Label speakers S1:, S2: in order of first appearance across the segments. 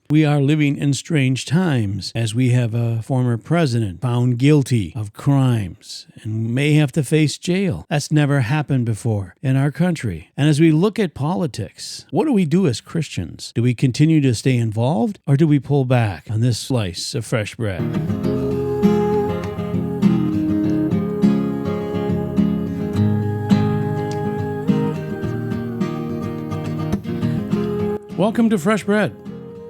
S1: We are living in strange times as we have a former president found guilty of crimes and may have to face jail. That's never happened before in our country. And as we look at politics, what do we do as Christians? Do we continue to stay involved or do we pull back on this slice of fresh bread? Welcome to Fresh Bread,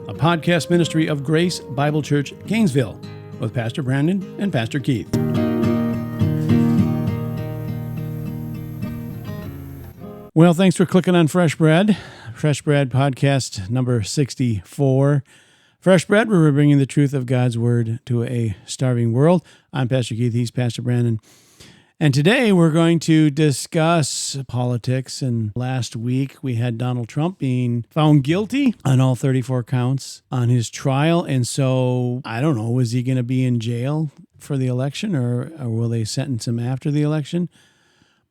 S1: a podcast ministry of Grace Bible Church, Gainesville, with Pastor Brandon and Pastor Keith. Well, thanks for clicking on Fresh Bread. Fresh Bread podcast number 64. Fresh Bread, where we're bringing the truth of God's Word to a starving world. I'm Pastor Keith, he's Pastor Brandon. And today we're going to discuss politics. And last week we had Donald Trump being found guilty on all 34 counts on his trial. And so, I don't know, is he going to be in jail for the election or will they sentence him after the election?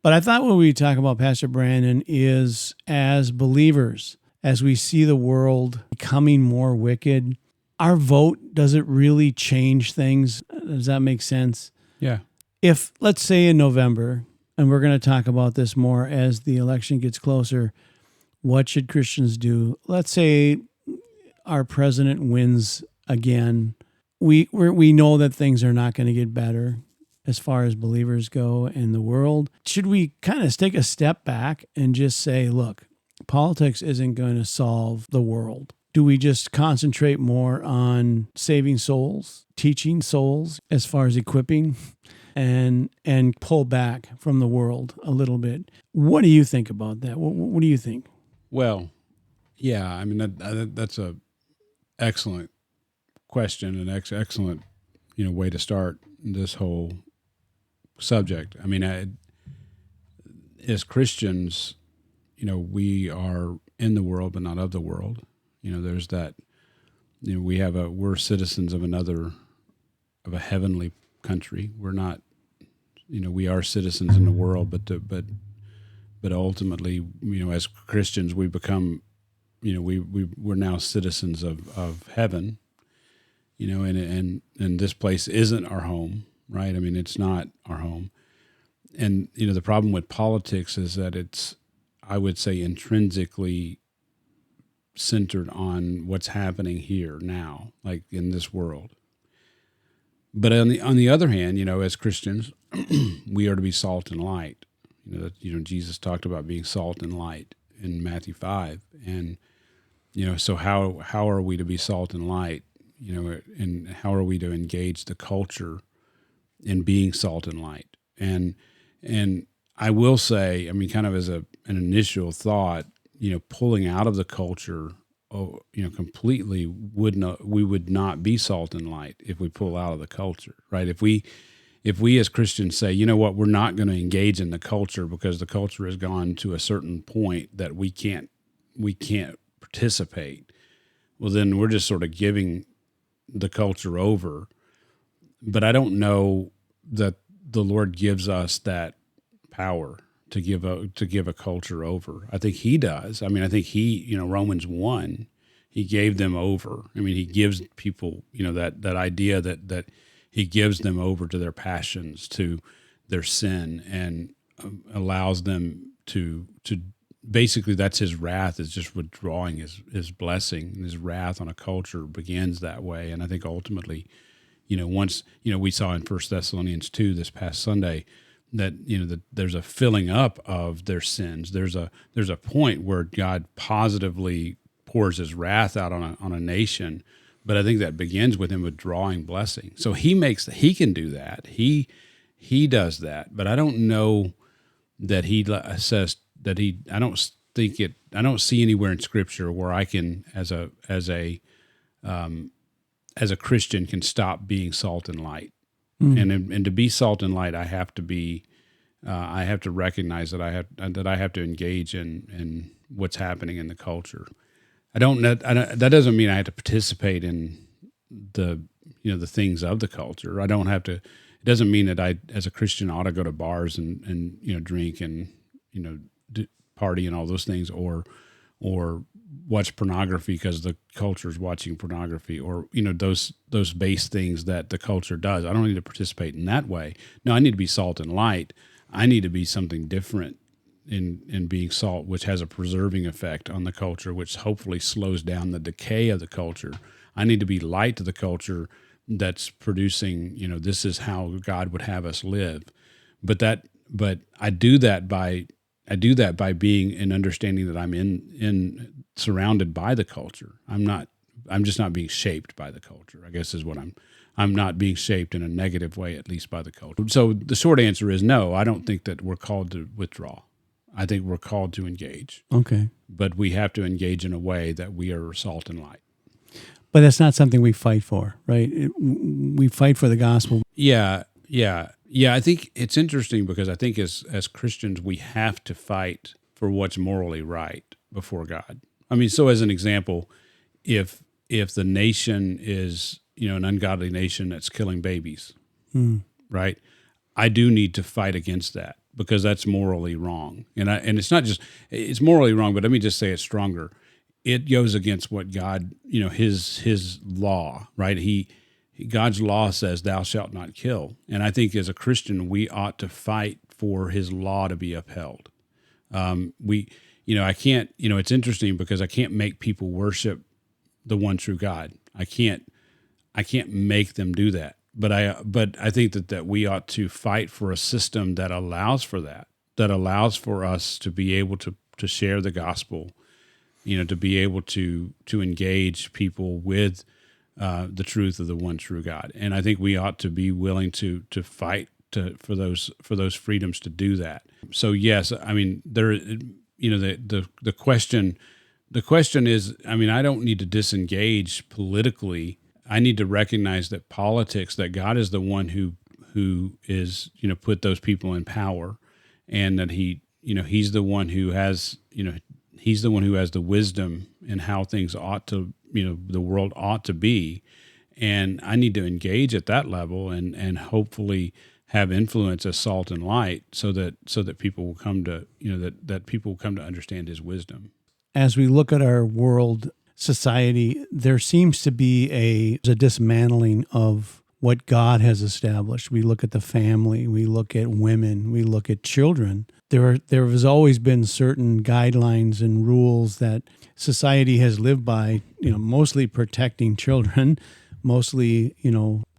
S1: But I thought what we talk about, Pastor Brandon, is as believers, as we see the world becoming more wicked, our vote, does it really change things? Does that make sense?
S2: Yeah.
S1: If, let's say in November, and we're going to talk about this more as the election gets closer, what should Christians do? Let's say our president wins again. We know that things are not going to get better as far as believers go in the world. Should we kind of take a step back and just say, look, politics isn't going to solve the world? Do we just concentrate more on saving souls, teaching souls as far as equipping? And pull back from the world a little bit. What do you think about that? What do you think?
S2: Well, yeah, I mean that's a excellent question and excellent way to start this whole subject. I mean, as Christians, we are in the world but not of the world. There's that. We're citizens of a heavenly country. We're not. We are citizens in the world, but ultimately, as Christians, we become, we're now citizens of heaven, and this place isn't our home, right? I mean, it's not our home. And, the problem with politics is that it's, I would say, intrinsically centered on what's happening here now, like in this world. But on the other hand, as Christians, we are to be salt and light. Jesus talked about being salt and light in Matthew 5, and so how are we to be salt and light? And how are we to engage the culture in being salt and light? And I will say, I mean, kind of as an initial thought, pulling out of the culture. Completely we would not be salt and light if we pull out of the culture, right? If we as Christians say, we're not going to engage in the culture because the culture has gone to a certain point that we can't participate. Well, then we're just sort of giving the culture over. But I don't know that the Lord gives us that power to give a culture over. I think he does. I mean, I think Romans 1, he gave them over. I mean, he gives people, that idea that he gives them over to their passions, to their sin, and allows them to basically, that's his wrath, is just withdrawing his blessing. And his wrath on a culture begins that way. And I think ultimately, once, we saw in 1 Thessalonians 2 this past Sunday, that there's a filling up of their sins. There's a point where God positively pours his wrath out on a nation, but I think that begins with him withdrawing blessing. So he can do that. He does that, but I don't know that he says that he. I don't see anywhere in Scripture where I can, as a Christian, can stop being salt and light. Mm. And to be salt and light, I have to recognize that I have to engage in what's happening in the culture. That doesn't mean I have to participate in the things of the culture. I don't have to. It doesn't mean that I, as a Christian, ought to go to bars and drink and party and all those things, or watch pornography because the culture is watching pornography, or those base things that the culture does. I don't need to participate in that way. No, I need to be salt and light. I need to be something different in being salt, which has a preserving effect on the culture, which hopefully slows down the decay of the culture. I need to be light to the culture that's producing, this is how God would have us live. But I do that by being and understanding that I'm in surrounded by the culture. I'm just not being shaped by the culture, I guess is what I'm not being shaped in a negative way, at least by the culture. So the short answer is no, I don't think that we're called to withdraw. I think we're called to engage.
S1: Okay.
S2: But we have to engage in a way that we are salt and light.
S1: But that's not something we fight for, right? We fight for the gospel.
S2: Yeah. I think it's interesting because I think as Christians, we have to fight for what's morally right before God. I mean, so as an example, if the nation is, an ungodly nation that's killing babies, right? I do need to fight against that because that's morally wrong. And it's not just, it's morally wrong, but let me just say it's stronger. It goes against what God, his law, right? God's law says, "Thou shalt not kill," and I think as a Christian, we ought to fight for His law to be upheld. I can't. It's interesting because I can't make people worship the one true God. I can't make them do that. But I think that we ought to fight for a system that allows for that allows for us to be able to share the gospel. To be able to engage people with the truth of the one true God, and I think we ought to be willing to fight for those freedoms to do that. So yes, I mean the question is, I mean, I don't need to disengage politically. I need to recognize that that God is the one who is put those people in power, and that He's the one who has He's the one who has the wisdom in how things ought to, the world ought to be. And I need to engage at that level and hopefully have influence as salt and light so that people will come to, that people will come to understand His wisdom.
S1: As we look at our world society, there seems to be a dismantling of what God has established. We look at the family, we look at women, we look at children. There has always been certain guidelines and rules that society has lived by, mostly protecting children, mostly,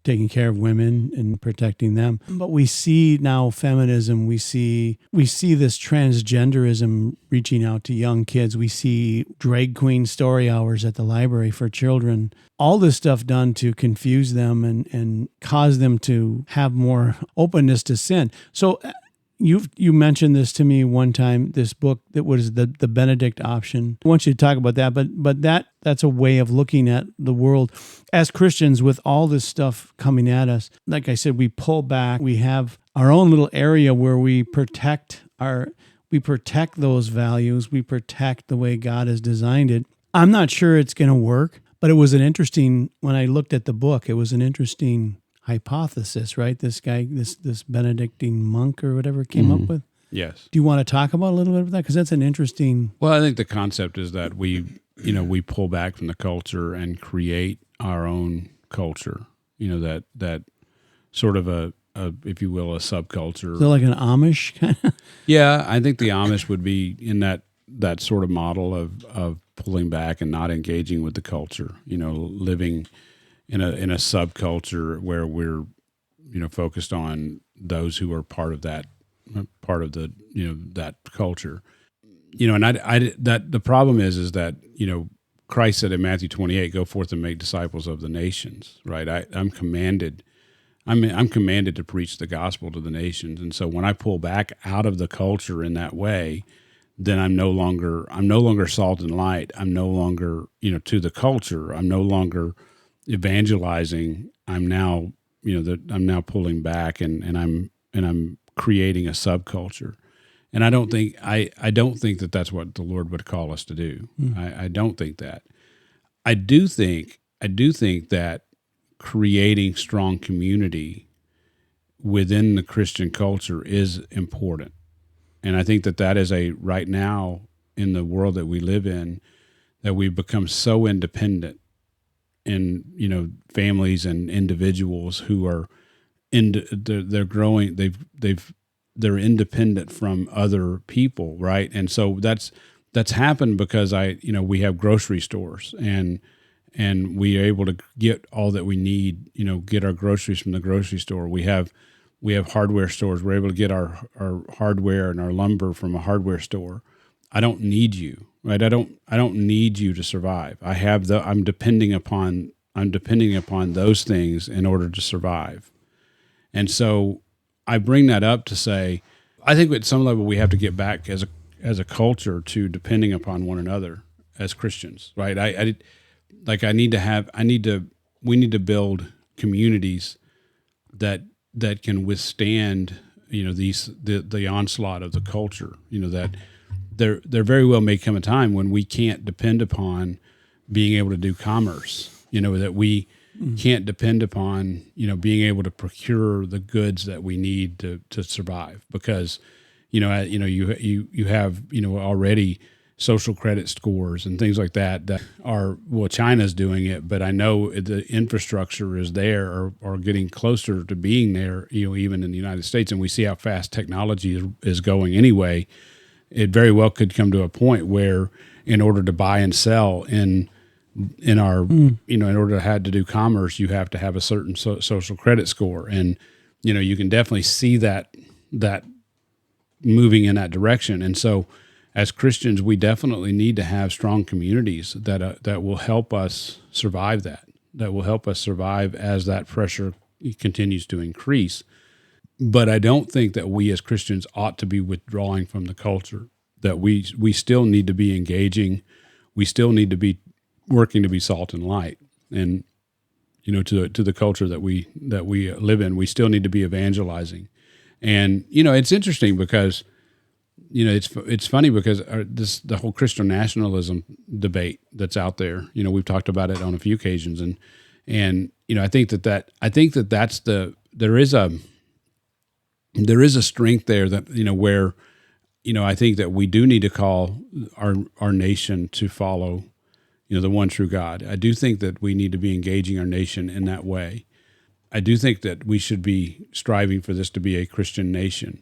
S1: taking care of women and protecting them. But we see now feminism, we see this transgenderism reaching out to young kids. We see drag queen story hours at the library for children. All this stuff done to confuse them and cause them to have more openness to sin. So you mentioned this to me one time, this book that was the Benedict option. I want you to talk about that, but that's a way of looking at the world. As Christians, with all this stuff coming at us, like I said, we pull back. We have our own little area where we protect those values. We protect the way God has designed it. I'm not sure it's going to work, but it was when I looked at the book, it was an interesting hypothesis, right? This guy, this Benedictine monk or whatever came up with.
S2: Yes.
S1: Do you want to talk about a little bit of that? Because that's an interesting.
S2: Well, I think the concept is that we pull back from the culture and create our own culture. That sort of a if you will, a subculture.
S1: So like an Amish kind of.
S2: Yeah, I think the Amish would be in that sort of model of pulling back and not engaging with the culture. Living in a subculture where we're focused on those who are part of the that culture. And that the problem is that Christ said in Matthew 28, "Go forth and make disciples of the nations." Right? I'm commanded to preach the gospel to the nations, and so when I pull back out of the culture in that way, then I'm no longer salt and light. I'm no longer to the culture. I'm no longer evangelizing. I'm now pulling back and I'm creating a subculture, and I don't think that that's what the Lord would call us to do. I don't think that. I do think that creating strong community within the Christian culture is important, and I think that is right now in the world that we live in, that we've become so independent in, families and individuals who are they're growing, they're independent from other people, right? And so that's happened because we have grocery stores, and we are able to get all that we need, get our groceries from the grocery store. We have hardware stores. We're able to get our hardware and our lumber from a hardware store. I don't need you, right? I don't need you to survive. I'm depending upon those things in order to survive. And so I bring that up to say, I think at some level we have to get back as a culture to depending upon one another as Christians, right? We need to build communities that can withstand, the onslaught of the culture, that there very well may come a time when we can't depend upon being able to do commerce, that we can't depend upon, being able to procure the goods that we need to survive, because, you have, already social credit scores and things like that are, well, China's doing it, but I know the infrastructure is there or getting closer to being there, even in the United States. And we see how fast technology is going anyway. It very well could come to a point where in order to buy and sell in our, in order to do commerce, you have to have a certain social credit score. And, you can definitely see that moving in that direction. And so as Christians, we definitely need to have strong communities that will help us survive that will help us survive as that pressure continues to increase. But I don't think that we as Christians ought to be withdrawing from the culture, that we still need to be engaging. We still need to be working to be salt and light. And, to the culture that we live in, we still need to be evangelizing. And, it's interesting because, it's funny because the whole Christian nationalism debate that's out there, we've talked about it on a few occasions. And I think that's there is a strength there that, where, I think that we do need to call our nation to follow, the one true God. I do think that we need to be engaging our nation in that way. I do think that we should be striving for this to be a Christian nation.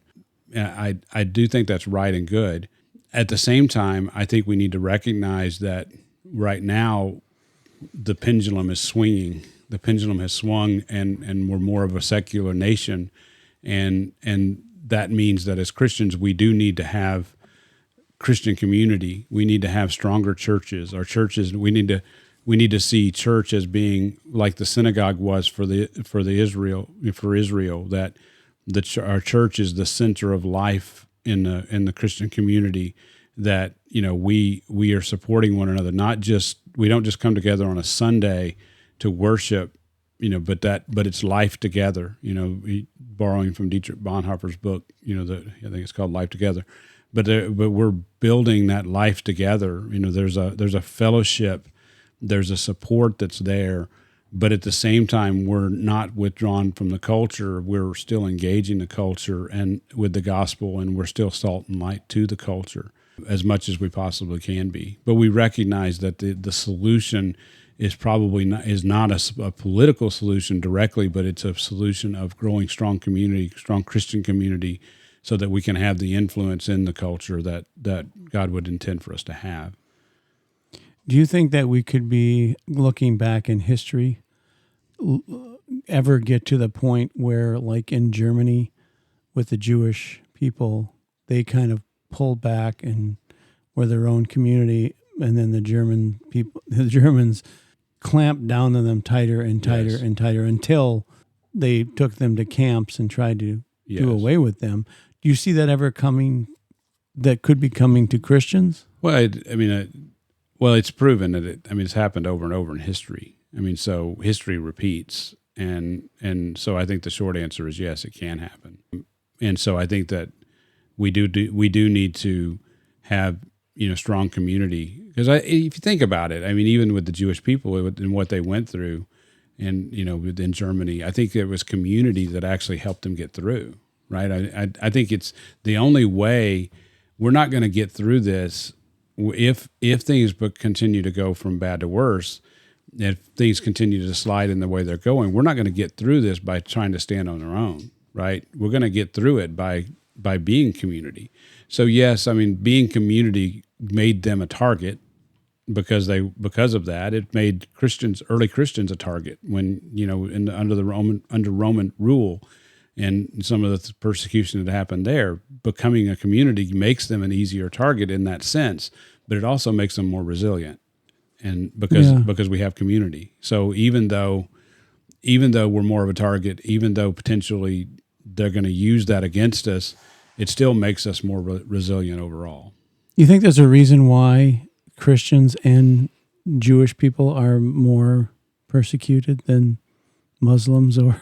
S2: I do think that's right and good. At the same time, I think we need to recognize that right now the pendulum is swinging. The pendulum has swung, and we're more of a secular nation, and that means that as Christians we do need to have Christian community. We need to have stronger churches. Our churches, we need to see church as being like the synagogue was for Israel, that our church is the center of life in the Christian community, that we are supporting one another. We don't just come together on a Sunday to worship, but it's life together. Borrowing from Dietrich Bonhoeffer's book, I think it's called Life Together. But we're building that life together. There's a fellowship, there's a support that's there. But at the same time, we're not withdrawn from the culture. We're still engaging the culture and with the gospel, and we're still salt and light to the culture as much as we possibly can be. But we recognize that the solution is probably not a political solution directly, but it's a solution of growing strong community, strong Christian community, so that we can have the influence in the culture that God would intend for us to have.
S1: Do you think that we could be looking back in history, ever get to the point where, like in Germany with the Jewish people, they kind of pulled back and were their own community, and then the Germans clamped down on them tighter and tighter
S2: Yes.
S1: and tighter until they took them to camps and tried to do away with them. Do you see that ever coming, that could be coming to Christians?
S2: Well, it's proven that it's happened over and over in history. So history repeats, and so I think the short answer is yes, it can happen. And so I think that we do need to have strong community, because if you think about it, even with the Jewish people and what they went through, and within Germany, I think it was community that actually helped them get through. Right? I think it's the only way. We're not going to get through this if things continue to go from bad to worse, if things continue to slide in the way they're going, we're not going to get through this by trying to stand on our own, right? We're going to get through it by being community. So yes, I mean, being community made them a target because of that. It made early Christians a target when, under Roman rule and some of the persecution that happened there. Becoming a community makes them an easier target in that sense, but it also makes them more resilient. And because we have community. So even though we're more of a target, even though potentially they're going to use that against us, it still makes us more resilient overall.
S1: You think there's a reason why Christians and Jewish people are more persecuted than Muslims or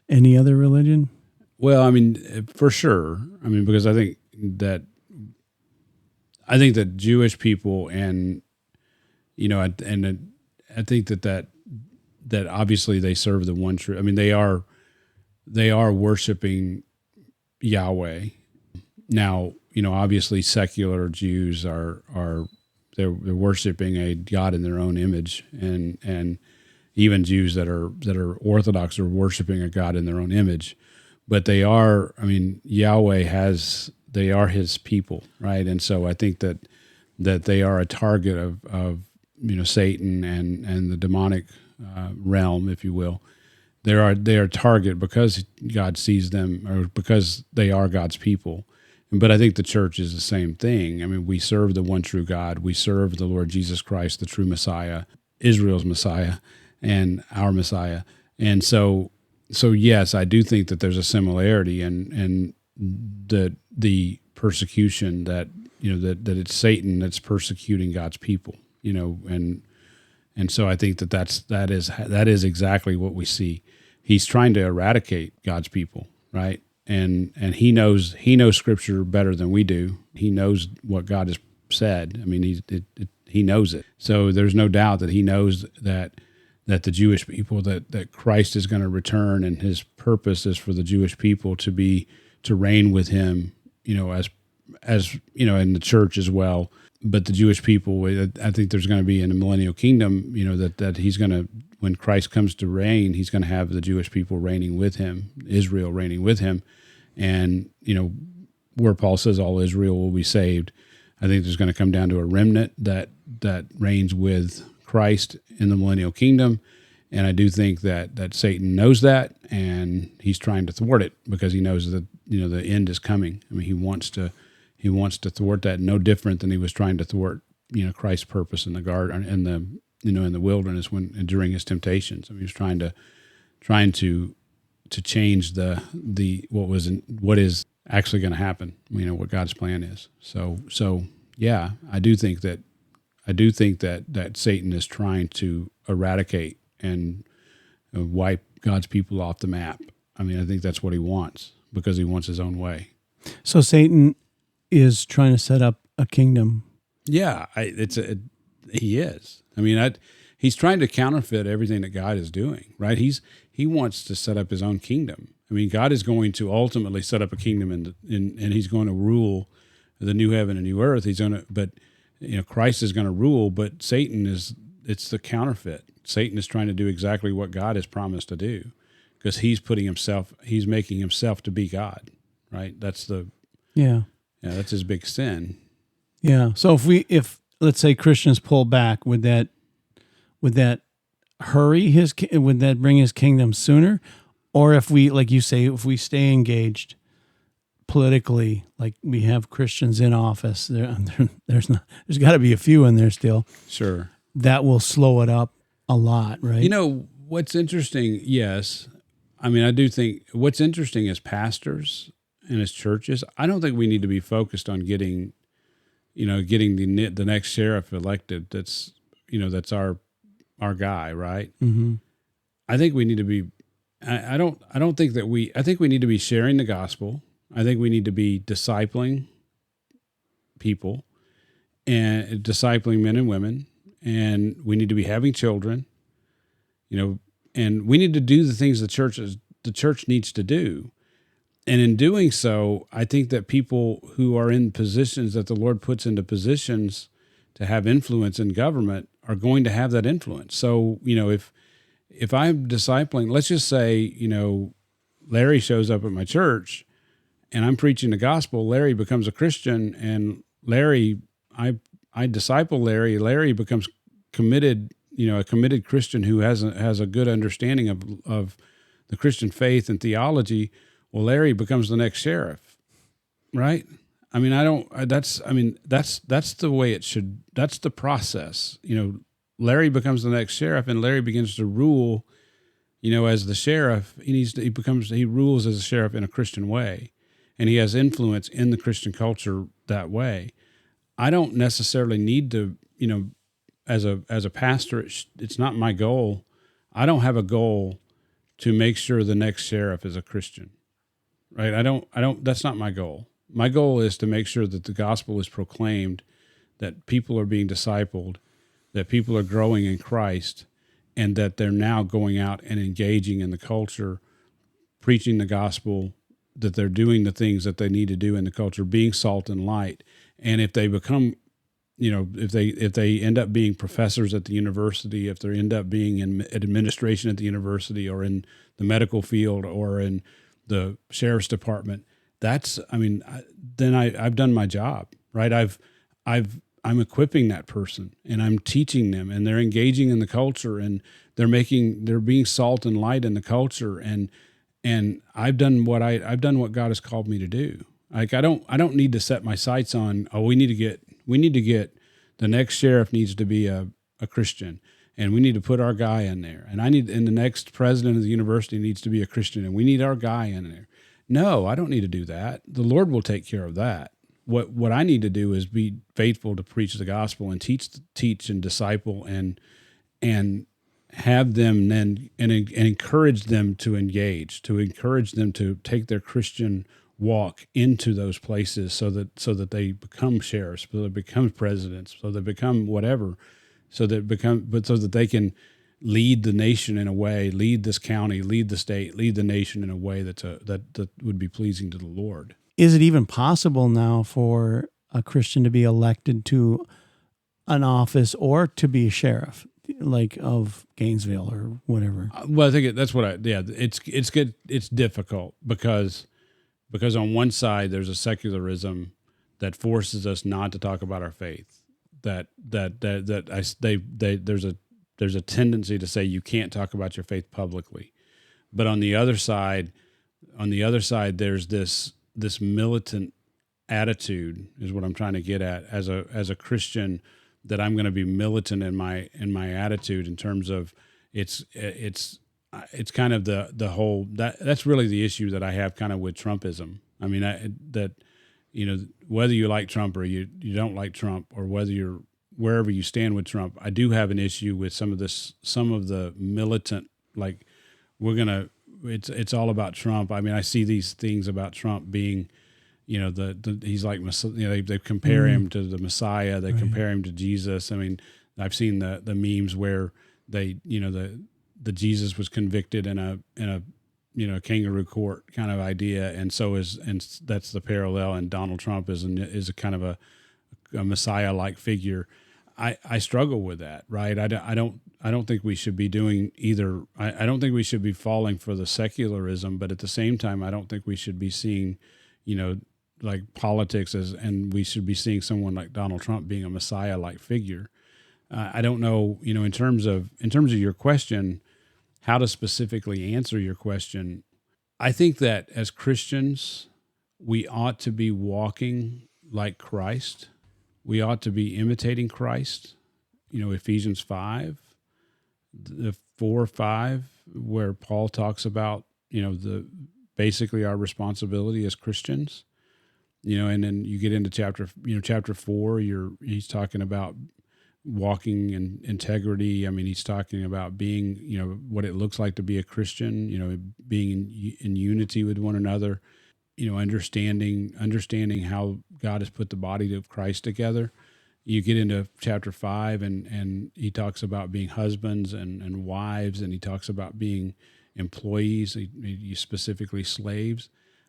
S1: any other religion?
S2: Well, I mean, for sure. I mean, because I think that Jewish people and I think that obviously they serve the one true. I mean, they are worshiping Yahweh. Now, obviously secular Jews they're worshiping a God in their own image, and even Jews that are Orthodox are worshiping a God in their own image. But they are, I mean, they are His people, right? And so I think that they are a target of Satan and the demonic realm, if you will. They are a target because God sees them, or because they are God's people. But I think the church is the same thing. I mean, we serve the one true God. We serve the Lord Jesus Christ, the true Messiah, Israel's Messiah, and our Messiah. And so yes, I do think that there's a similarity in the persecution that it's Satan that's persecuting God's people. And so I think that is exactly what we see. He's trying to eradicate God's people, right? And he knows Scripture better than we do. He knows what God has said. I mean, he knows it. So there's no doubt that he knows that the Jewish people, that Christ is going to return, and his purpose is for the Jewish people to reign with him, as in the church as well. But the Jewish people, I think there's going to be in the millennial kingdom, that he's going to, when Christ comes to reign, he's going to have the Jewish people reigning with him, Israel reigning with him. And, where Paul says all Israel will be saved, I think there's going to come down to a remnant that reigns with Christ in the millennial kingdom. And I do think that Satan knows that, and he's trying to thwart it because he knows that, the end is coming. I mean, he wants to thwart that, no different than he was trying to thwart, Christ's purpose in the garden, in the wilderness during his temptations. I mean, he was trying to change what is actually going to happen. What God's plan is. So yeah, I do think that Satan is trying to eradicate and wipe God's people off the map. I mean, I think that's what he wants because he wants his own way.
S1: So Satan is trying to set up a kingdom.
S2: Yeah, he is. I mean, he's trying to counterfeit everything that God is doing, right? He wants to set up his own kingdom. I mean, God is going to ultimately set up a kingdom, and he's going to rule the new heaven and new earth. Christ is going to rule, but it's the counterfeit. Satan is trying to do exactly what God has promised to do, because he's making himself to be God, right? That's that's his big sin.
S1: Yeah. So if let's say Christians pull back, would that would that bring his kingdom sooner? Or if we, like you say, if we stay engaged politically, like we have Christians in office, there's got to be a few in there still.
S2: Sure.
S1: That will slow it up a lot, right?
S2: What's interesting, yes. I mean, I do think what's interesting as pastors and as churches, I don't think we need to be focused on getting the next sheriff elected. That's our guy, right?
S1: Mm-hmm.
S2: I think we need to be. I think we need to be sharing the gospel. I think we need to be discipling people and discipling men and women, and we need to be having children. And we need to do the things the church needs to do. And in doing so, I think that people who are in positions that the Lord puts into positions, to have influence in government are going to have that influence. So, if I'm discipling, let's just say, Larry shows up at my church and I'm preaching the gospel, Larry becomes a Christian, and I disciple Larry. Larry becomes committed, a committed Christian who has a good understanding of the Christian faith and theology. Well, Larry becomes the next sheriff, right? I mean, that's the way it should, that's the process. Larry becomes the next sheriff, and Larry begins to rule, as the sheriff. He rules as a sheriff in a Christian way, and he has influence in the Christian culture that way. I don't necessarily need to, as a pastor, it's not my goal. I don't have a goal to make sure the next sheriff is a Christian, right? That's not my goal. My goal is to make sure that the gospel is proclaimed, that people are being discipled, that people are growing in Christ, and that they're now going out and engaging in the culture, preaching the gospel, that they're doing the things that they need to do in the culture, being salt and light. And if they become, if they end up being professors at the university, if they end up being in administration at the university, or in the medical field, or in the sheriff's department, then I've done my job, right? I'm equipping that person, and I'm teaching them, and they're engaging in the culture, and they're being salt and light in the culture. And I've done what God has called me to do. Like, I don't need to set my sights on, we need to get the next sheriff needs to be a Christian, and we need to put our guy in there. And the next president of the university needs to be a Christian, and we need our guy in there. No, I don't need to do that. The Lord will take care of that. What I need to do is be faithful to preach the gospel and teach and disciple, and have them then and encourage them to engage, to encourage them to take their Christian walk into those places, so that they become sheriffs, so they become presidents, so they become whatever, so that they can lead the nation in a way, lead this county, lead the state, lead the nation in a way that would be pleasing to the Lord.
S1: Is it even possible now for a Christian to be elected to an office or to be a sheriff, like of Gainesville or whatever?
S2: Well, I think it's good. It's difficult because on one side there's a secularism that forces us not to talk about our faith. There's a tendency to say you can't talk about your faith publicly, but on the other side, there's this militant attitude, is what I'm trying to get at, as a Christian, that I'm going to be militant in my attitude, in terms of it's kind of the whole, that's really the issue that I have kind of with Trumpism. I mean, whether you like Trump or you don't like Trump, or whether you're wherever you stand with Trump, I do have an issue with some of the militant, like, it's all about Trump. I mean, I see these things about Trump being, he's like, they compare him to the Messiah. They compare him to Jesus. I mean, I've seen the memes where they, the Jesus was convicted in a kangaroo court kind of idea. And that's the parallel. And Donald Trump is a kind of a Messiah-like figure. I struggle with that, right? I don't think we should be doing either. I don't think we should be falling for the secularism, but at the same time, I don't think we should be seeing, like politics and we should be seeing someone like Donald Trump being a Messiah-like figure. I don't know, in terms of your question, how to specifically answer your question. I think that as Christians, we ought to be walking like Christ. We ought to be imitating Christ. Ephesians 5, the 4-5, where Paul talks about, basically our responsibility as Christians. And then you get into chapter 4, he's talking about walking in integrity. I mean, he's talking about being, what it looks like to be a Christian, being in unity with one another, understanding how God has put the body of Christ together. You get into chapter 5 and he talks about being husbands and wives, and he talks about being employees, specifically slaves.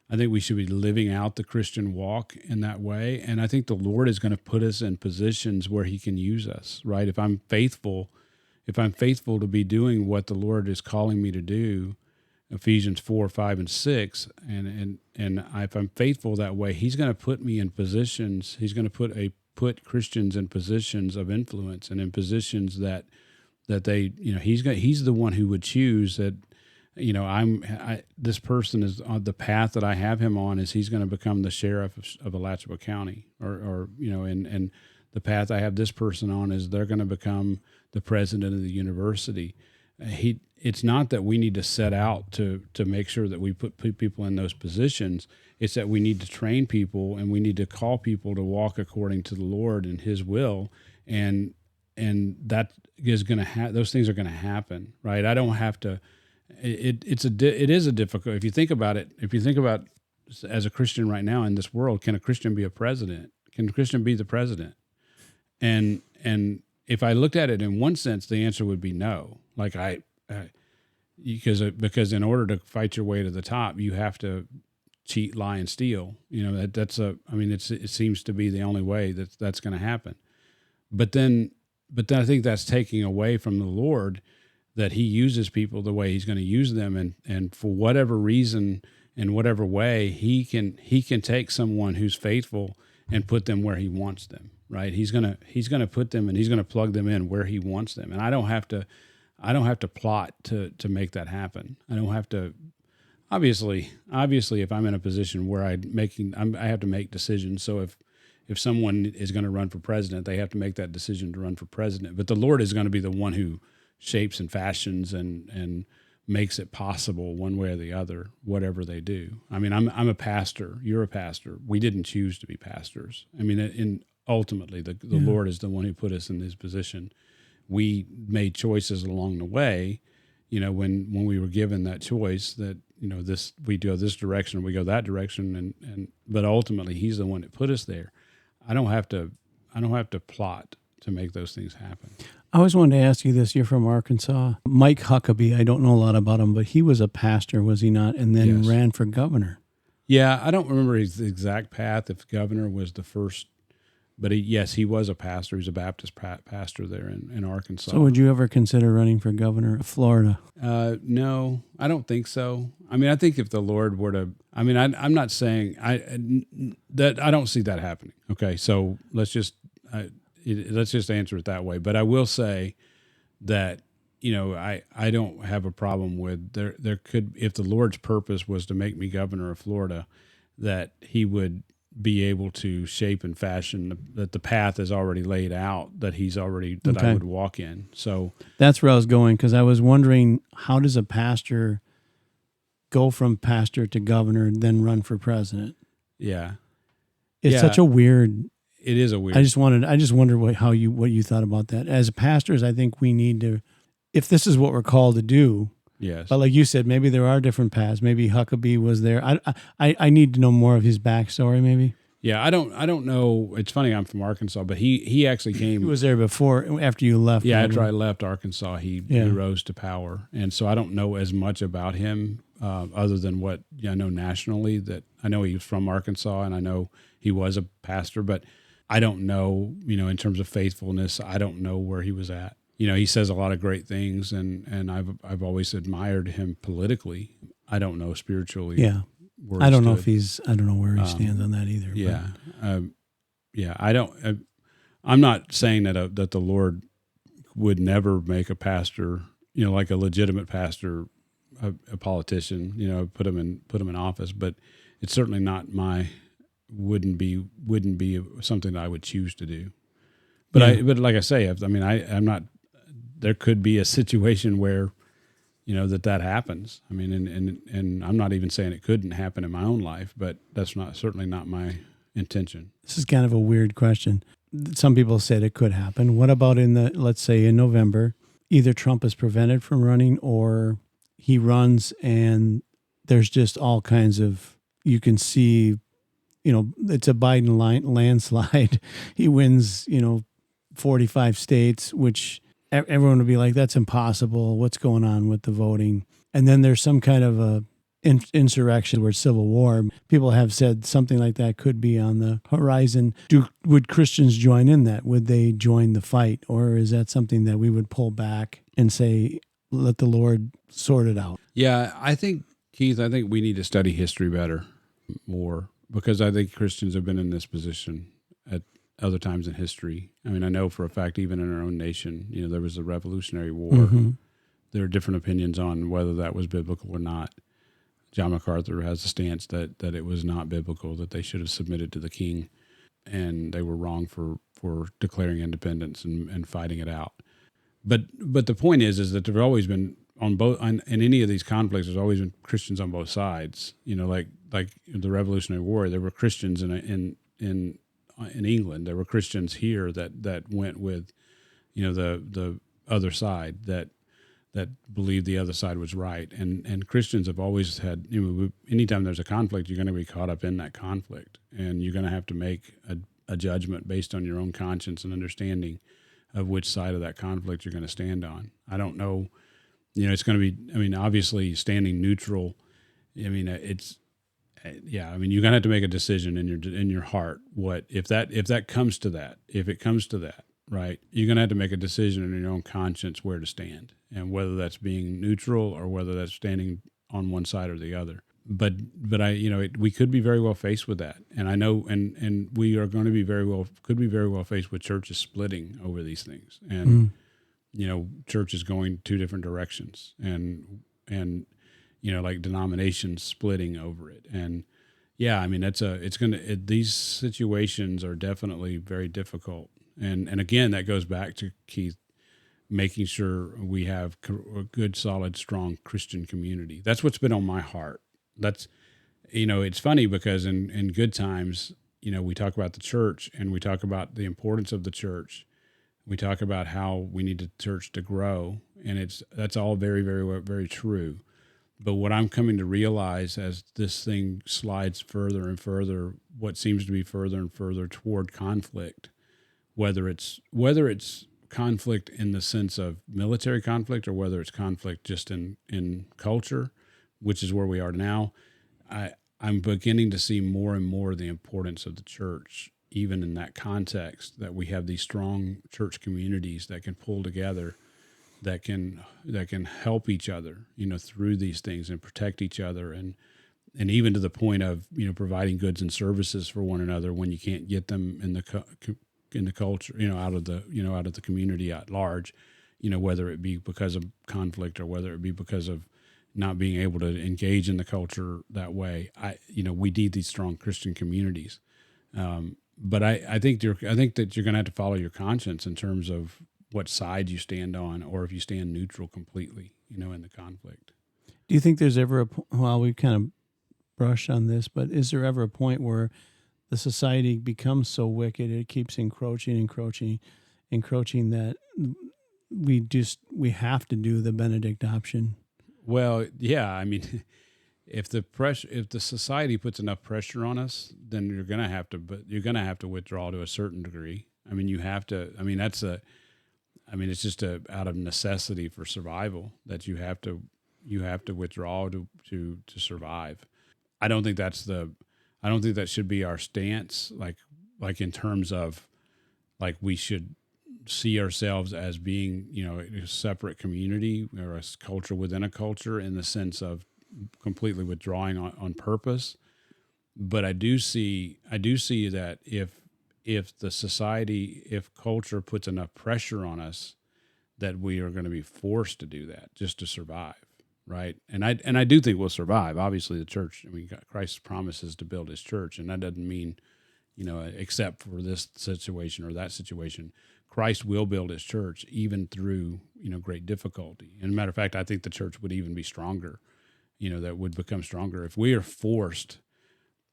S2: I think we should be living out the Christian walk in that way. And I think the Lord is going to put us in positions where he can use us, right? If I'm faithful to be doing what the Lord is calling me to do, Ephesians 4, 5, and 6, and if I'm faithful that way, he's going to put me in positions. He's going to put Christians in positions of influence and in positions that they, he's the one who would choose that, this person is on the path that I have him on is he's going to become the sheriff of Alachua County, and the path I have this person on is they're going to become the president of the university. It's not that we need to set out to make sure that we put people in those positions. It's that we need to train people and we need to call people to walk according to the Lord and his will. And that is going to those things are going to happen, right? I don't have to, it is a difficult, if you think about as a Christian right now in this world, can a Christian be a president? Can a Christian be the president? And if I looked at it in one sense, the answer would be no. Like because in order to fight your way to the top, you have to cheat, lie, and steal. It seems to be the only way that's going to happen. But then I think that's taking away from the Lord that he uses people the way he's going to use them, and for whatever reason, in whatever way, he can take someone who's faithful and put them where he wants them. Right? He's gonna put them and he's gonna plug them in where he wants them, and I don't have to plot to make that happen. I don't have to. Obviously, if I'm in a position where I have to make decisions. So if someone is going to run for president, they have to make that decision to run for president. But the Lord is going to be the one who shapes and fashions and makes it possible one way or the other, whatever they do. I mean, I'm a pastor. You're a pastor. We didn't choose to be pastors. I mean, ultimately, the Lord is the one who put us in this position. We made choices along the way, when we were given that choice that, we go this direction, we go that direction, but ultimately he's the one that put us there. I don't have to plot to make those things happen.
S1: I always wanted to ask you this. You're from Arkansas. Mike Huckabee, I don't know a lot about him, but he was a pastor, was he not? And then ran for governor.
S2: Yeah, I don't remember his exact path, if governor was the first, but he was a pastor. He was a Baptist pastor there in Arkansas.
S1: So would you ever consider running for governor of Florida?
S2: No, I don't think so. I mean, I think if the Lord were to, I'm not saying that I don't see that happening. Okay, so let's just answer it that way. But I will say that, I don't have a problem with there could, if the Lord's purpose was to make me governor of Florida, that he would be able to shape and fashion that the path is already laid out, that I would walk in. So
S1: that's where I was going, because I was wondering, how does a pastor go from pastor to governor and then run for president?
S2: Yeah.
S1: It's such a weird.
S2: It is a weird.
S1: I just wonder what you thought about that. As pastors, I think we need to, if this is what we're called to do.
S2: Yes.
S1: But like you said, maybe there are different paths. Maybe Huckabee was there. I need to know more of his backstory, maybe.
S2: Yeah, I don't know. It's funny, I'm from Arkansas, but he actually came.
S1: He was there after you left.
S2: Yeah, after I left Arkansas, he rose to power. And so I don't know as much about him other than what I know nationally, that I know he was from Arkansas and I know he was a pastor, but I don't know, in terms of faithfulness, I don't know where he was at. He says a lot of great things, and I've always admired him politically. I don't know spiritually.
S1: Yeah, I don't know where he stands on that either.
S2: Yeah, I don't. I'm not saying that the Lord would never make a pastor, like a legitimate pastor, a politician, put him in office. But it's certainly not wouldn't be something that I would choose to do. But but like I say, I'm not. There could be a situation where, that happens. I mean, and I'm not even saying it couldn't happen in my own life, but that's certainly not my intention.
S1: This is kind of a weird question. Some people said it could happen. What about let's say in November, either Trump is prevented from running or he runs and there's just all kinds of, you can see, it's a Biden landslide. He wins, 45 states, which everyone would be like, that's impossible. What's going on with the voting? And then there's some kind of a insurrection or civil war. people have said something like that could be on the horizon. Would Christians join in that? Would they join the fight? Or is that something that we would pull back and say, let the Lord sort it out?
S2: Yeah, Keith, I think we need to study history better, more, because I think Christians have been in this position at other times in history. I mean, I know for a fact, even in our own nation, there was the Revolutionary War.
S1: Mm-hmm.
S2: There are different opinions on whether that was biblical or not. John MacArthur has a stance that it was not biblical, that they should have submitted to the king, and they were wrong for declaring independence and fighting it out. But the point is that there have always been in any of these conflicts, there's always been Christians on both sides. Like the Revolutionary War, there were Christians in England. There were Christians here that went with, the other side that believed the other side was right. And Christians have always had, anytime there's a conflict, you're going to be caught up in that conflict, and you're going to have to make a judgment based on your own conscience and understanding of which side of that conflict you're going to stand on. I don't know, it's going to be, obviously standing neutral. You're going to have to make a decision in your heart. What if it comes to that, right? You're going to have to make a decision in your own conscience where to stand, and whether that's being neutral or whether that's standing on one side or the other. But we could be very well faced with that, and I know, and we are going to be could be very well faced with churches splitting over these things, and churches going two different directions, and like denominations splitting over it, and these situations are definitely very difficult, and again, that goes back to Keith, making sure we have a good, solid, strong Christian community. That's what's been on my heart. That's, it's funny because in good times, we talk about the church, and we talk about the importance of the church. We talk about how we need the church to grow, and that's all very, very, very true. But what I'm coming to realize as this thing slides further and further, what seems to be further and further toward conflict, whether it's conflict in the sense of military conflict, or whether it's conflict just in culture, which is where we are now, I'm beginning to see more and more the importance of the church, even in that context, that we have these strong church communities that can pull together, that can help each other, through these things, and protect each other, and even to the point of, providing goods and services for one another when you can't get them in the culture, out of the community at large, whether it be because of conflict or whether it be because of not being able to engage in the culture that way. We need these strong Christian communities. But I think that you're going to have to follow your conscience in terms of what side you stand on, or if you stand neutral completely, in the conflict.
S1: Do you think there's ever we kind of brushed on this, but is there ever a point where the society becomes so wicked, it keeps encroaching that we have to do the Benedict option?
S2: Well, yeah, if the society puts enough pressure on us, then you're going to have to withdraw to a certain degree. You have to. It's just out of necessity for survival that you have to withdraw to survive. I don't think that should be our stance. Like in terms of, like, we should see ourselves as being, a separate community or a culture within a culture, in the sense of completely withdrawing on purpose. But I do see that if the society, if culture puts enough pressure on us, that we are going to be forced to do that just to survive, right? And I do think we'll survive. Obviously, the church, Christ promises to build his church, and that doesn't mean, except for this situation or that situation. Christ will build his church even through, great difficulty. And as a matter of fact, I think the church would even be stronger, that would become stronger if we are forced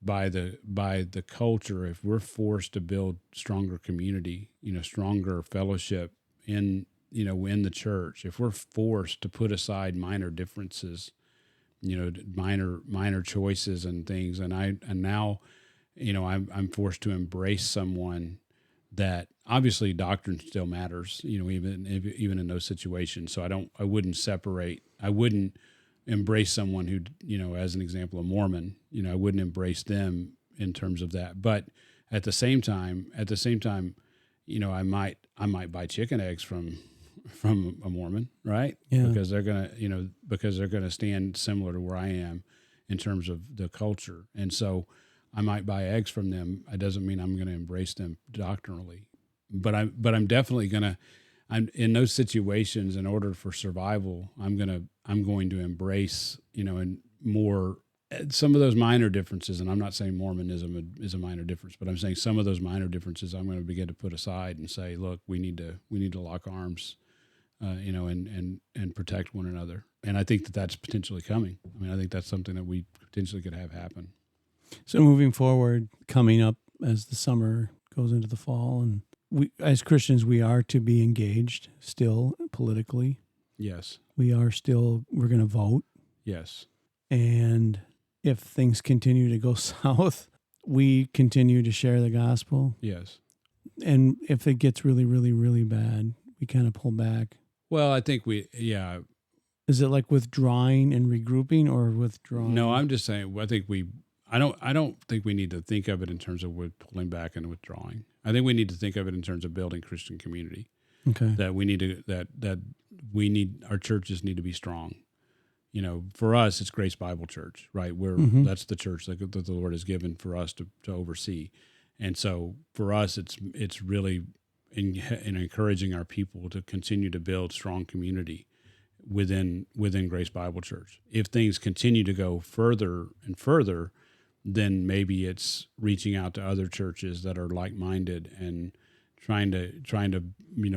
S2: by the culture, if we're forced to build stronger community, stronger fellowship in the church, if we're forced to put aside minor differences, minor choices and things, and now, I'm forced to embrace someone that, obviously, doctrine still matters, even in those situations. So I wouldn't separate. I wouldn't embrace someone who, as an example, a Mormon, I wouldn't embrace them in terms of that. But at the same time, I might buy chicken eggs from a Mormon, right?
S1: Yeah.
S2: Because they're gonna stand similar to where I am in terms of the culture, and so I might buy eggs from them. It doesn't mean I'm going to embrace them doctrinally, but I'm definitely gonna. I'm in those situations. In order for survival, I'm going to embrace, and more some of those minor differences. And I'm not saying Mormonism is a minor difference, but I'm saying some of those minor differences I'm going to begin to put aside and say, look, we need to lock arms, and protect one another. And I think that that's potentially coming. I mean, I think that's something that we potentially could have happen.
S1: So moving forward, coming up as the summer goes into the fall, and we, as Christians, we are to be engaged still politically.
S2: Yes.
S1: We're going to vote.
S2: Yes.
S1: And if things continue to go south, we continue to share the gospel.
S2: Yes.
S1: And if it gets really, really, really bad, we kind of pull back.
S2: Well, I think
S1: Is it like withdrawing and regrouping, or withdrawing?
S2: No, I'm just saying. I don't think we need to think of it in terms of pulling back and withdrawing. I think we need to think of it in terms of building Christian community.
S1: Okay.
S2: That we need our churches need to be strong. For us, it's Grace Bible Church, right? That's the church that the Lord has given for us to oversee, and so for us, it's really in encouraging our people to continue to build strong community within Grace Bible Church. If things continue to go further and further, then maybe it's reaching out to other churches that are like-minded and trying to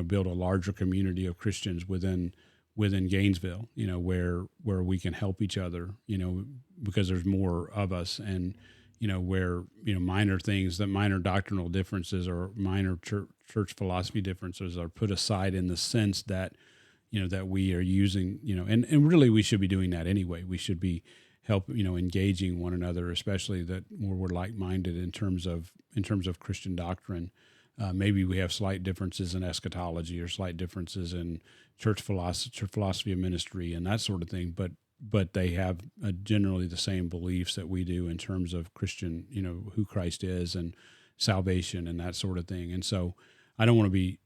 S2: build a larger community of Christians within Gainesville, where we can help each other, because there's more of us, and where minor things, that minor doctrinal differences or minor church philosophy differences are put aside, in the sense that that we are using, and really we should be doing that anyway. We should be engaging one another, especially that where we're like-minded in terms of Christian doctrine. Maybe we have slight differences in eschatology or slight differences in church philosophy of ministry and that sort of thing, but they have generally the same beliefs that we do in terms of Christian, who Christ is and salvation and that sort of thing. And so I don't want to be,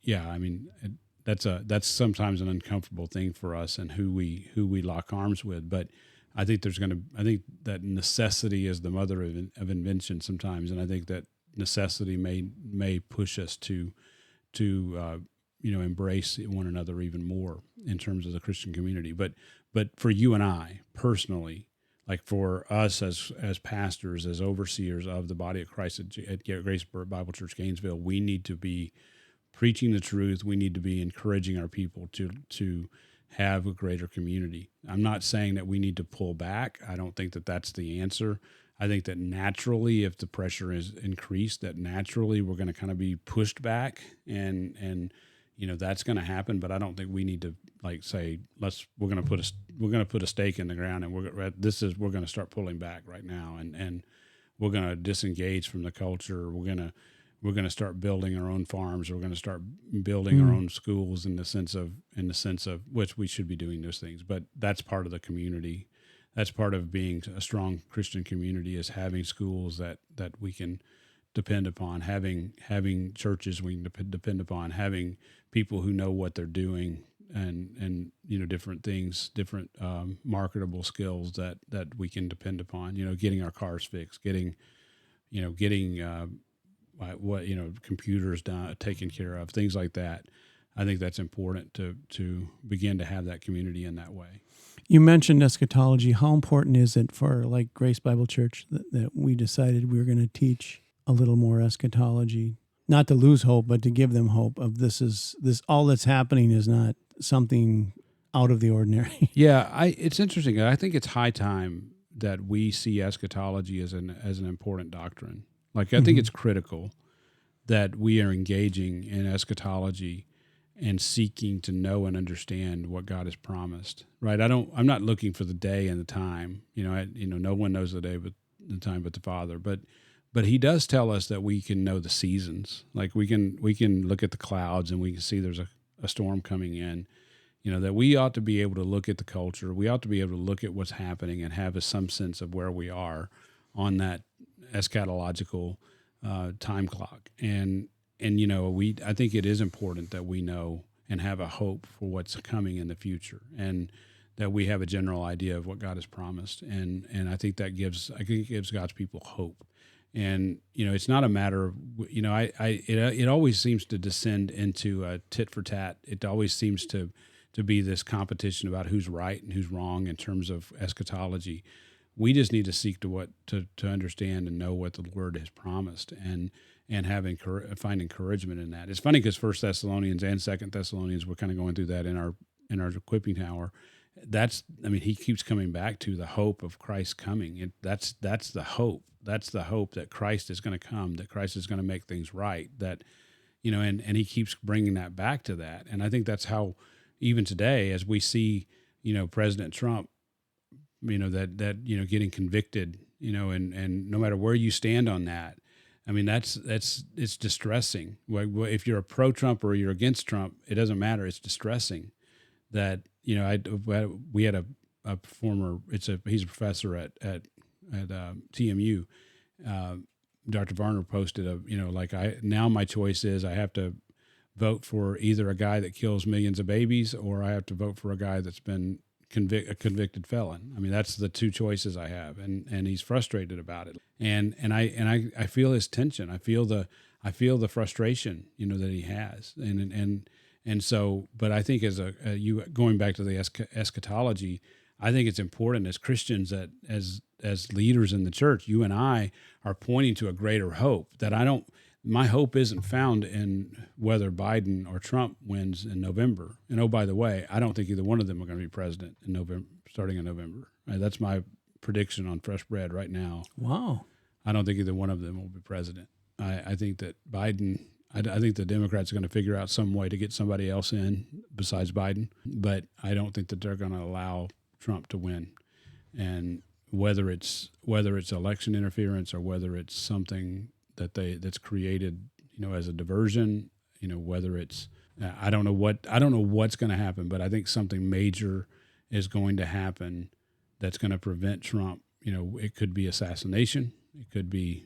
S2: that's sometimes an uncomfortable thing for us, and who we lock arms with. But I think I think that necessity is the mother of invention sometimes, and I think that necessity may push us to embrace one another even more in terms of the Christian community. But for you and I personally, like for us as pastors, as overseers of the body of Christ at Grace Bible Church Gainesville, we need to be preaching the truth. We need to be encouraging our people to have a greater community. I'm not saying that we need to pull back. I don't think that that's the answer. I think that naturally, if the pressure is increased, that naturally we're going to kind of be pushed back, and that's going to happen. But I don't think we need to say we're going to put a stake in the ground, and we're going to start pulling back right now, and we're going to disengage from the culture. We're going to start building our own farms. We're going to start building our own schools in the sense of which we should be doing those things. But that's part of the community. That's part of being a strong Christian community, is having schools that we can depend upon, having churches we can depend upon, having people who know what they're doing, and different things, different marketable skills that we can depend upon. Getting our cars fixed, getting computers taken care of, things like that. I think that's important to begin to have that community in that way.
S1: You mentioned eschatology. How important is it for Grace Bible Church that we decided we were going to teach a little more eschatology? Not to lose hope, but to give them hope of this all that's happening is not something out of the ordinary.
S2: Yeah, it's interesting. I think it's high time that we see eschatology as an important doctrine. I think it's critical that we are engaging in eschatology and seeking to know and understand what God has promised. Right? I'm not looking for the day and the time. No one knows the day but the time but the Father. But He does tell us that we can know the seasons. We can look at the clouds and we can see there's a storm coming in. that we ought to be able to look at the culture. We ought to be able to look at what's happening and have some sense of where we are on that eschatological time clock. And I think it is important that we know and have a hope for what's coming in the future, and that we have a general idea of what God has promised. And I think it gives God's people hope. And it's not a matter of it always seems to descend into a tit for tat. It always seems to be this competition about who's right and who's wrong in terms of eschatology. We just need to seek to understand and know what the Word has promised, and find encouragement in that. It's funny because 1 Thessalonians and 2 Thessalonians, we're kind of going through that in our equipping hour. He keeps coming back to the hope of Christ coming. That's the hope. That's the hope that Christ is going to come, that Christ is going to make things right. That, and he keeps bringing that back to that. And I think that's how, even today, as we see, President Trump, getting convicted, and no matter where you stand on that, it's distressing. If you're a pro-Trump or you're against Trump, it doesn't matter. It's distressing that, we had a former, he's a professor at TMU. Dr. Varner posted now my choice is I have to vote for either a guy that kills millions of babies, or I have to vote for a guy that's been a convicted felon. That's the two choices I have, and he's frustrated about it. And I feel his tension. I feel the frustration, that he has. And so, but I think you going back to the eschatology, I think it's important as Christians that as leaders in the church, you and I are pointing to a greater hope. My hope isn't found in whether Biden or Trump wins in November. And oh, by the way, I don't think either one of them are going to be president in November, starting in November. That's my prediction on Fresh Bread right now.
S1: Wow.
S2: I don't think either one of them will be president. I think that Biden, I think the Democrats are going to figure out some way to get somebody else in besides Biden, but I don't think that they're going to allow Trump to win. And whether it's election interference or whether it's something that's created, as a diversion, whether it's, I don't know what's going to happen, but I think something major is going to happen that's going to prevent Trump. It could be assassination. It could be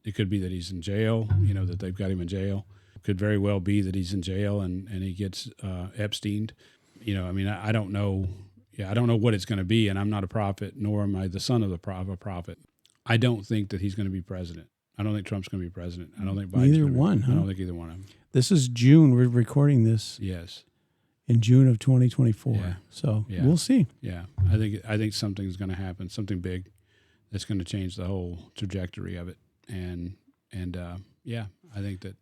S2: that he's in jail, that they've got him in jail. It could very well be that he's in jail and he gets Epsteined. I don't know. Yeah, I don't know what it's going to be, and I'm not a prophet, nor am I the son of a prophet. I don't think that he's going to be president. I don't think Trump's going to be president. I don't think Biden's
S1: either one.
S2: I don't think either one of them.
S1: This is June. We're recording this.
S2: Yes.
S1: In June of 2024.
S2: Yeah.
S1: So we'll see.
S2: Yeah, I think something's going to happen, something big, that's going to change the whole trajectory of it. And I think that.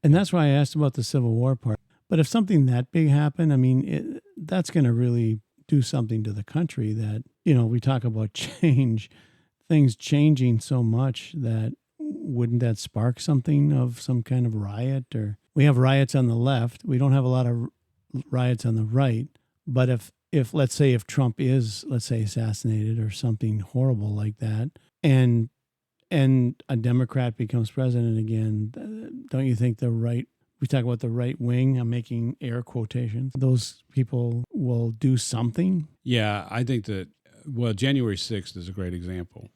S1: And that's why I asked about the Civil War part. But if something that big happened, that's going to really do something to the country. That we talk about change. Things changing so much that wouldn't that spark something of some kind of riot? Or we have riots on the left. We don't have a lot of riots on the right. But if let's say if Trump is, let's say, assassinated or something horrible like that, and a Democrat becomes president again, don't you think we talk about the right wing, I'm making air quotations, those people will do something?
S2: Yeah, I think that, January 6th is a great example.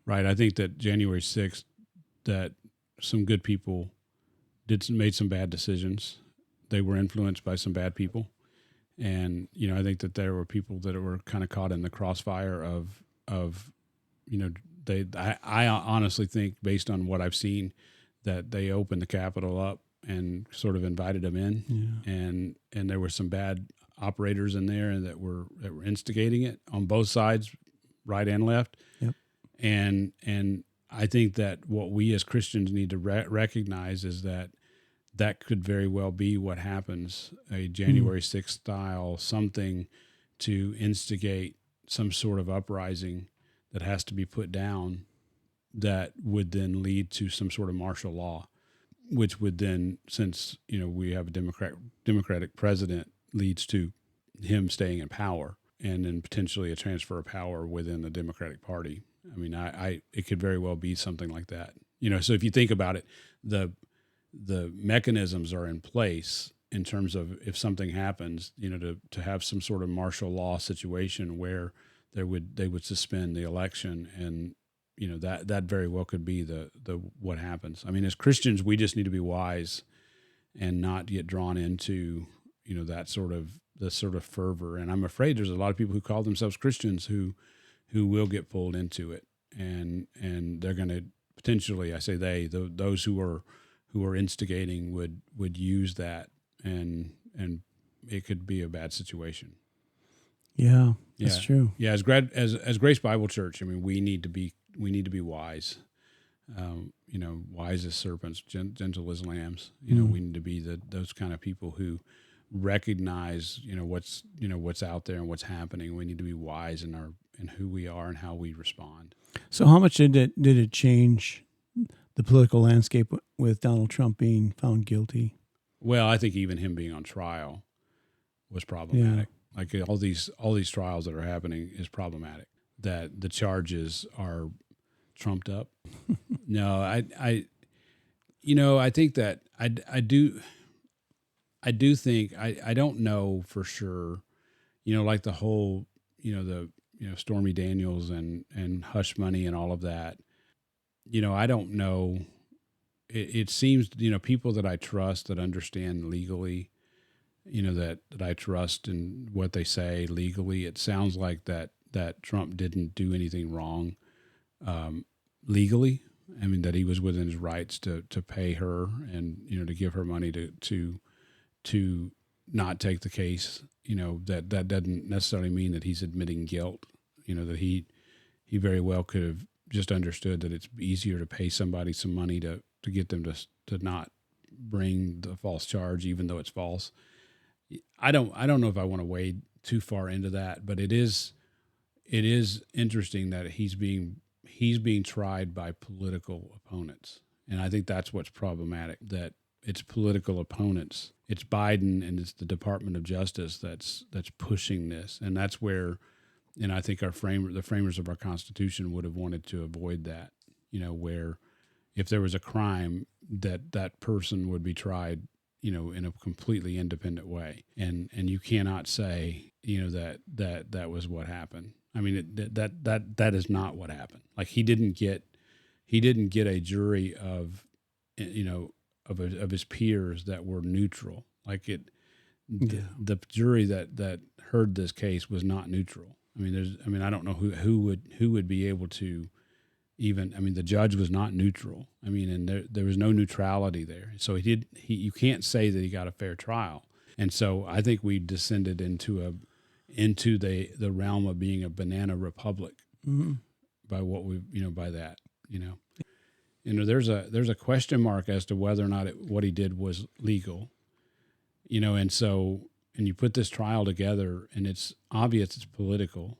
S2: Right, I think that January 6th, that some good people made some bad decisions. They were influenced by some bad people, and I think that there were people that were kind of caught in the crossfire of I honestly think, based on what I've seen, that they opened the Capitol up and sort of invited them in, and there were some bad operators in there and that were instigating it on both sides, right and left.
S1: Yep.
S2: And I think that what we as Christians need to recognize is that could very well be what happens, a January 6th style, something to instigate some sort of uprising that has to be put down, that would then lead to some sort of martial law, which would then, since we have a Democratic president, leads to him staying in power, and then potentially a transfer of power within the Democratic Party. It could very well be something like that. So if you think about it, the mechanisms are in place in terms of if something happens, to have some sort of martial law situation where they would suspend the election, and that very well could be the what happens. I mean, as Christians, we just need to be wise and not get drawn into that sort of fervor. And I'm afraid there's a lot of people who call themselves Christians who will get pulled into it, and they're going to potentially, I say those who are instigating would use that, and it could be a bad situation.
S1: Yeah, that's true.
S2: Yeah, as Grace Bible Church, I mean, we need to be wise. Wise as serpents, gentle as lambs. We need to be those kind of people who recognize what's out there and what's happening. We need to be wise in who we are and how we respond.
S1: So, how much did it change the political landscape with Donald Trump being found guilty?
S2: Well, I think even him being on trial was problematic.
S1: Yeah.
S2: Like all these trials that are happening is problematic. That the charges are trumped up. No, I think that I do think I don't know for sure. Like the whole Stormy Daniels and hush money and all of that. I don't know. It seems people that I trust, that understand legally, that I trust in what they say legally. It sounds like that Trump didn't do anything wrong legally. I mean, that he was within his rights to pay her and to give her money to not take the case. That doesn't necessarily mean that he's admitting guilt. That he very well could have just understood that it's easier to pay somebody some money to get them to not bring the false charge, even though it's false. I don't know if I want to wade too far into that, but it is interesting that he's being tried by political opponents. And I think that's what's problematic, that it's political opponents. It's Biden and it's the Department of Justice that's pushing this. And that's where, and I think the framers of our Constitution would have wanted to avoid that, where if there was a crime, that person would be tried, in a completely independent way. And you cannot say, that was what happened. I mean, that is not what happened. Like he didn't get a jury of his peers that were neutral. Like the jury that heard this case was not neutral. I mean, I don't know who would be able to even. I mean, the judge was not neutral. I mean, and there was no neutrality there. So you can't say that he got a fair trial. And so I think we descended into the realm of being a banana republic by what by that. There's a question mark as to whether or not what he did was legal. And you put this trial together, and it's obvious it's political.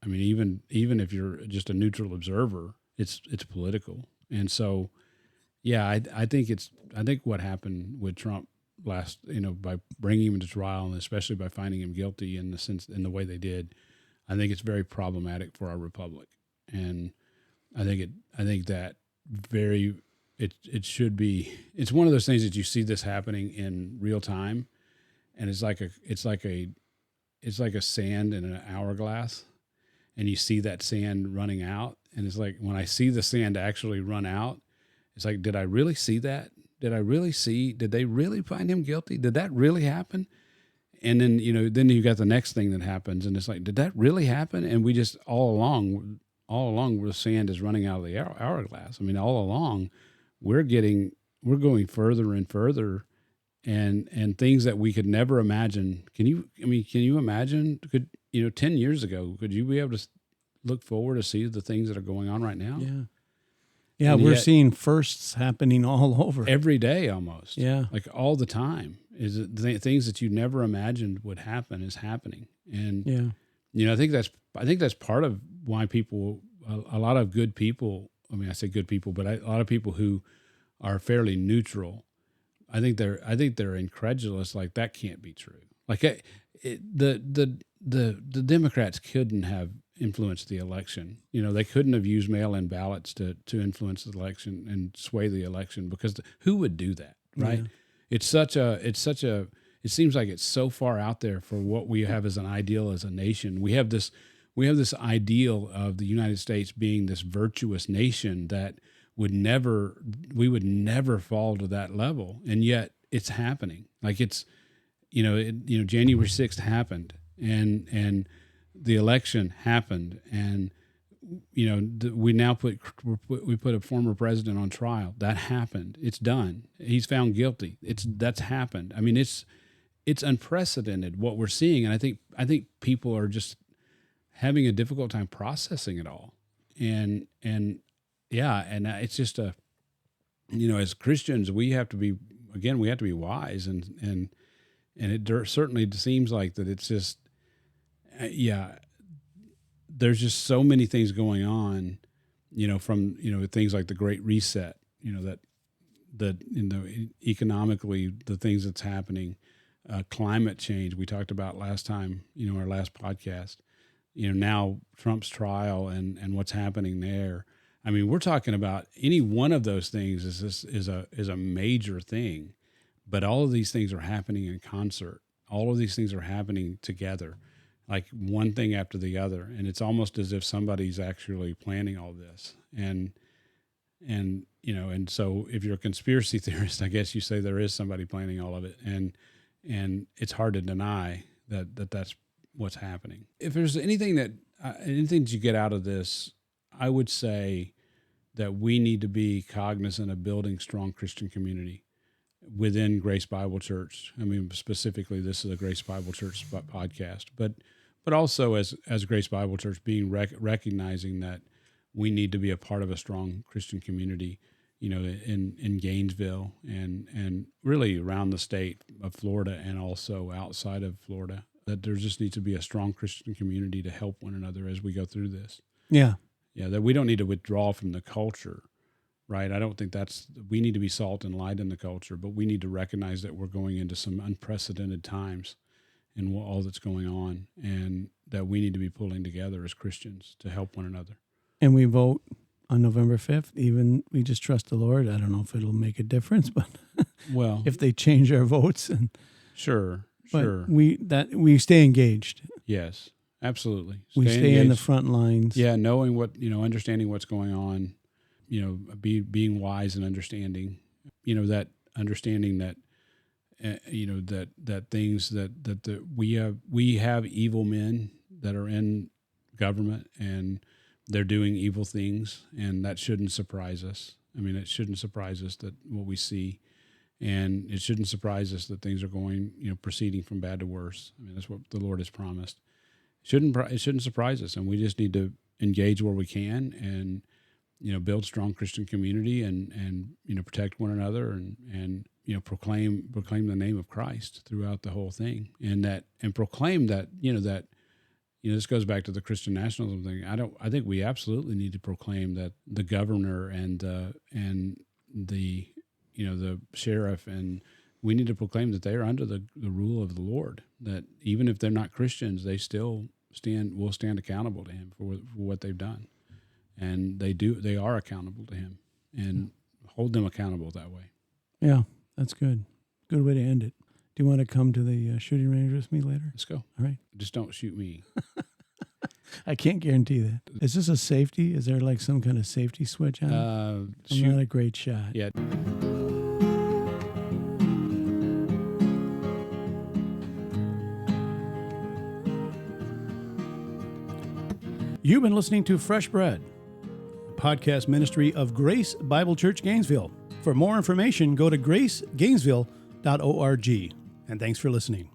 S2: I mean, even if you're just a neutral observer, it's political. And so, yeah, I think what happened with Trump last, by bringing him to trial, and especially by finding him guilty in the way they did, I think it's very problematic for our republic. And I think that it should be. It's one of those things that you see this happening in real time. And it's like a sand in an hourglass, and you see that sand running out. And it's like, when I see the sand actually run out, it's like, did I really see that? Did they really find him guilty? Did that really happen? And then, then you got the next thing that happens, and it's like, did that really happen? And we just all along the sand is running out of the hourglass. I mean, all along we're going further and further, and things that we could never imagine. Can you imagine? 10 years ago, could you be able to look forward to see the things that are going on right now?
S1: Yeah. Yeah, we're seeing firsts happening all over.
S2: Every day almost.
S1: Yeah.
S2: Like all the time. Things that you never imagined would happen is happening. And I think that's part of why a lot of good people, I mean, I say good people, but a lot of people who are fairly neutral, I think they're incredulous. Like, that can't be true. Like the Democrats couldn't have influenced the election. They couldn't have used mail-in ballots to influence the election and sway the election, because who would do that, right? Yeah. it seems like it's so far out there for what we have as an ideal as a nation. We have this ideal of the United States being this virtuous nation that we would never fall to that level, and yet it's happening. Like it's, January 6th happened, and the election happened, and we now put a former president on trial. That happened. It's done. He's found guilty. That's happened. I mean, it's unprecedented what we're seeing, and I think people are just having a difficult time processing it all. And it's just as Christians, we have to be wise, and it certainly seems like that it's just, there's just so many things going on, from, things like the Great Reset, that economically, the things that's happening, climate change, we talked about last time, our last podcast, now Trump's trial and what's happening there. I mean, we're talking about any one of those things is a major thing, but all of these things are happening in concert. All of these things are happening together, like one thing after the other. And it's almost as if somebody's actually planning all this. And so if you're a conspiracy theorist, I guess you say there is somebody planning all of it. And it's hard to deny that's what's happening. If there's anything that you get out of this, I would say that we need to be cognizant of building strong Christian community within Grace Bible Church. I mean, specifically, this is a Grace Bible Church podcast, but also as Grace Bible Church being recognizing that we need to be a part of a strong Christian community, in Gainesville and really around the state of Florida and also outside of Florida, that there just needs to be a strong Christian community to help one another as we go through this.
S1: Yeah.
S2: Yeah, that we don't need to withdraw from the culture, right? I don't think we need to be salt and light in the culture, but we need to recognize that we're going into some unprecedented times in all that's going on, and that we need to be pulling together as Christians to help one another. And
S1: we vote on November 5th, even we just trust the Lord. I don't know if it'll make a difference, but if they change our votes.
S2: Sure.
S1: We stay engaged.
S2: Yes. Absolutely.
S1: We stay in the front lines.
S2: Yeah, knowing understanding what's going on, being wise and understanding, that understanding that, that things that we have evil men that are in government and they're doing evil things, and that shouldn't surprise us. I mean, it shouldn't surprise us that what we see, and it shouldn't surprise us that things are going, proceeding from bad to worse. I mean, that's what the Lord has promised. It shouldn't surprise us, and we just need to engage where we can, and build strong Christian community, and protect one another, and proclaim the name of Christ throughout the whole thing, and proclaim that this goes back to the Christian nationalism thing. I think we absolutely need to proclaim that the governor and the sheriff, and we need to proclaim that they are under the rule of the Lord, that even if they're not Christians, they still will stand accountable to him for what they've done. And they are accountable to him, and hold them accountable that way.
S1: Yeah, that's good. Good way to end it. Do you want to come to the shooting range with me later?
S2: Let's go.
S1: All right.
S2: Just don't shoot me.
S1: I can't guarantee that. Is this a safety? Is there like some kind of safety switch on it? I'm not a great shot.
S2: Yeah.
S1: You've been listening to Fresh Bread, a podcast ministry of Grace Bible Church Gainesville. For more information, go to gracegainesville.org. And thanks for listening.